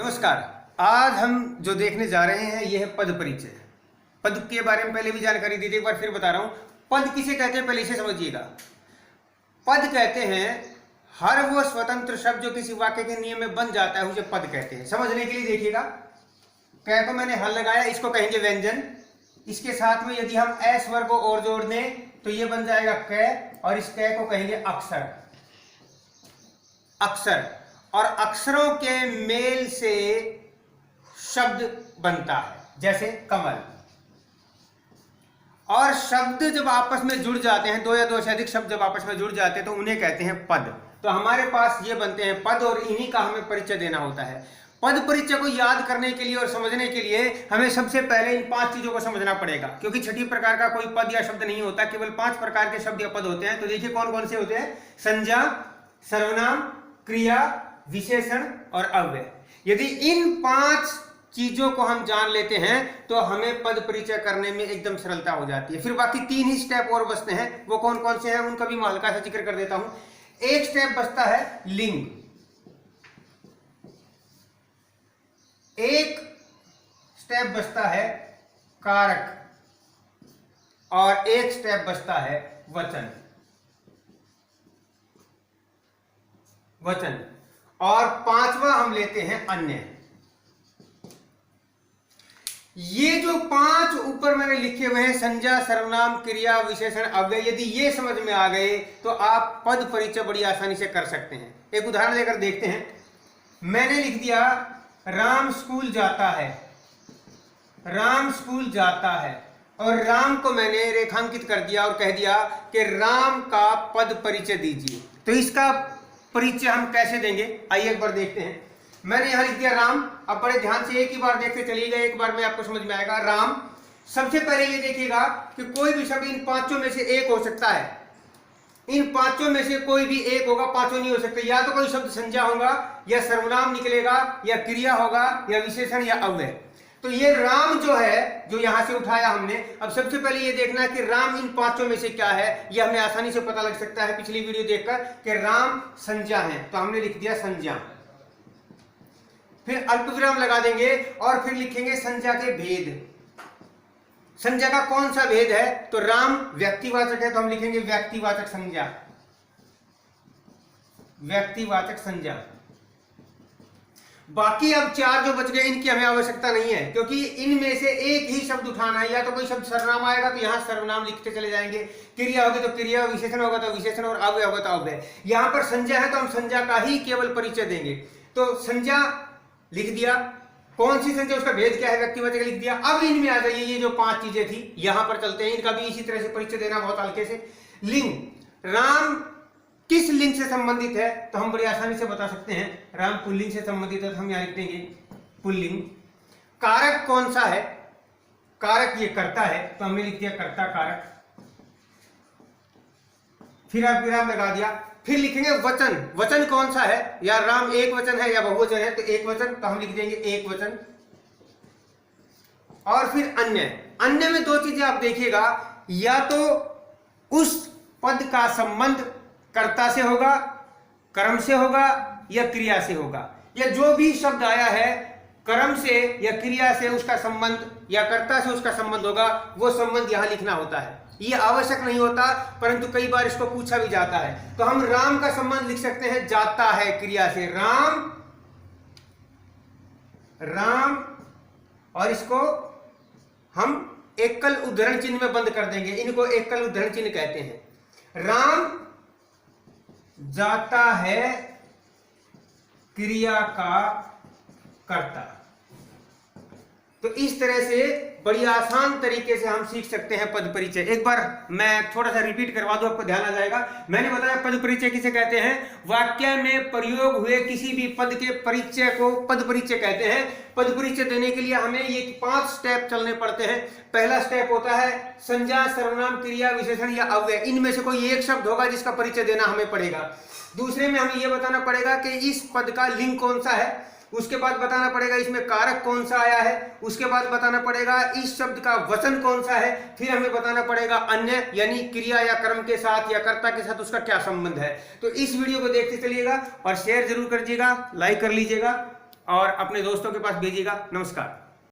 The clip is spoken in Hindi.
नमस्कार। आज हम जो देखने जा रहे हैं यह है पद परिचय। पद के बारे में पहले भी जानकारी दी थी, एक बार फिर बता रहा हूं। पद किसे कहते हैं पहले इसे समझिएगा। पद कहते हैं हर वो स्वतंत्र शब्द जो किसी वाक्य के नियम में बन जाता है उसे पद कहते हैं। समझने के लिए देखिएगा, कै को मैंने हल लगाया, इसको कहेंगे व्यंजन। इसके साथ में यदि हम एस वर्ग को और जोड़ दें तो यह बन जाएगा कै, और इस कै को कहेंगे अक्षर। अक्षर और अक्षरों के मेल से शब्द बनता है, जैसे कमल। और शब्द जब आपस में जुड़ जाते हैं, दो या दो से अधिक शब्द जब आपस में जुड़ जाते हैं तो उन्हें कहते हैं पद। तो हमारे पास ये बनते हैं पद, और इन्हीं का हमें परिचय देना होता है। पद परिचय को याद करने के लिए और समझने के लिए हमें सबसे पहले इन 5 चीजों को समझना पड़ेगा, क्योंकि 6 प्रकार का कोई पद या शब्द नहीं होता, केवल 5 प्रकार के शब्द या पद होते हैं। तो देखिए कौन कौन से होते हैं: संज्ञा, सर्वनाम, क्रिया, विशेषण और अव्यय। यदि इन 5 चीजों को हम जान लेते हैं तो हमें पद परिचय करने में एकदम सरलता हो जाती है। फिर बाकी 3 ही स्टेप और बचते हैं, वो कौन कौन से हैं उनका भी मैं हल्का सा जिक्र कर देता हूं। एक स्टेप बचता है लिंग, एक स्टेप बचता है कारक, और एक स्टेप बचता है वचन। और 5वां हम लेते हैं अन्य। ये जो 5 ऊपर मैंने लिखे हुए हैं, संज्ञा, सर्वनाम, क्रिया, विशेषण, अव्यय, यदि ये समझ में आ गए तो आप पद परिचय बड़ी आसानी से कर सकते हैं। एक उदाहरण लेकर देखते हैं। मैंने लिख दिया राम स्कूल जाता है। राम स्कूल जाता है, और राम को मैंने रेखांकित कर दिया और कह दिया कि राम का पद परिचय दीजिए। तो इसका परिचय हम कैसे देंगे, आइए एक बार देखते हैं। मैंने यहां लिख दिया राम। अब बड़े ध्यान से एक ही बार देखते चलिएगा, एक बार में आपको समझ में आएगा। राम, सबसे पहले ये देखिएगा कि कोई भी शब्द इन 5 में से एक हो सकता है। इन 5 में से कोई भी एक होगा, 5 नहीं हो सकते। या तो कोई शब्द संज्ञा होगा, या सर्वनाम निकलेगा, या क्रिया होगा, या विशेषण, या अव्यय। तो ये राम जो है, जो यहां से उठाया हमने, अब सबसे पहले ये देखना है कि राम इन 5 में से क्या है। ये हमें आसानी से पता लग सकता है पिछली वीडियो देखकर कि राम संज्ञा है, तो हमने लिख दिया संज्ञा। फिर अल्प विराम लगा देंगे और फिर लिखेंगे संज्ञा के भेद। संज्ञा का कौन सा भेद है, तो राम व्यक्तिवाचक है तो हम लिखेंगे व्यक्तिवाचक संज्ञा। व्यक्तिवाचक संज्ञा। बाकी अब 4 जो बच गए इनकी हमें आवश्यकता नहीं है, क्योंकि इनमें से एक ही शब्द उठाना है। या तो कोई शब्द सर्वनाम आएगा तो यहां सर्वनाम लिखते चले जाएंगे, क्रिया होगी तो क्रिया, विशेषण होगा तो विशेषण, और अव्यय होगा तो अव्यय। यहां पर संज्ञा है तो हम संज्ञा का ही केवल परिचय देंगे। तो संज्ञा लिख दिया, कौन सी संज्ञा, उसका भेद क्या है, व्यक्तिवाचक लिख दिया। अब इनमें आ जाइए, ये जो 5 चीजें थी यहां पर चलते हैं, इनका भी इसी तरह से परिचय देना बहुत हल्के से। लिंग, राम किस लिंग से संबंधित है, तो हम बड़ी आसानी से बता सकते हैं। राम पुल्लिंग से संबंधित है तो हम यहां लिख देंगे पुल्लिंग। कारक कौन सा है, कारक ये कर्ता है तो हमने लिख दिया कर्ता कारक। फिर आप विराम लगा दिया। फिर लिखेंगे वचन। वचन कौन सा है, या राम एक वचन है या बहुवचन है, तो एक वचन, तो हम लिख देंगे एक वचन। और फिर अन्य। अन्य में 2 चीजें आप देखिएगा, या तो उस पद का संबंध कर्ता से होगा, कर्म से होगा, या क्रिया से होगा। या जो भी शब्द आया है कर्म से या क्रिया से उसका संबंध, या कर्ता से उसका संबंध होगा, वो संबंध यहां लिखना होता है। ये आवश्यक नहीं होता, परंतु कई बार इसको पूछा भी जाता है। तो हम राम का संबंध लिख सकते हैं जाता है क्रिया से, राम, राम, और इसको हम एकल उद्धरण चिन्ह में बंद कर देंगे। इनको एकल उद्धरण चिन्ह कहते हैं। राम जाता है क्रिया का कर्ता। तो इस तरह से बड़ी आसान तरीके से हम सीख सकते हैं पद परिचय। एक बार मैं थोड़ा सा रिपीट करवा दूं, आपको ध्यान आ जाएगा। मैंने बताया पद परिचय किसे कहते हैं, वाक्य में प्रयोग हुए किसी भी पद के परिचय को पद परिचय कहते हैं। पद परिचय देने के लिए हमें ये 5 स्टेप चलने पड़ते हैं। पहला स्टेप होता है संज्ञा, सर्वनाम, क्रिया, विशेषण या अव्यय। इनमें से कोई एक शब्द होगा जिसका परिचय देना हमें पड़ेगा। दूसरे में हमें यह बताना पड़ेगा कि इस पद का लिंग कौन सा है। उसके बाद बताना पड़ेगा इसमें कारक कौन सा आया है। उसके बाद बताना पड़ेगा इस शब्द का वचन कौन सा है। फिर हमें बताना पड़ेगा अन्य, यानी क्रिया या कर्म के साथ या कर्ता के साथ उसका क्या संबंध है। तो इस वीडियो को देखते चलिएगा और शेयर जरूर करिएगा, लाइक कर लीजिएगा और अपने दोस्तों के पास भेजिएगा। नमस्कार।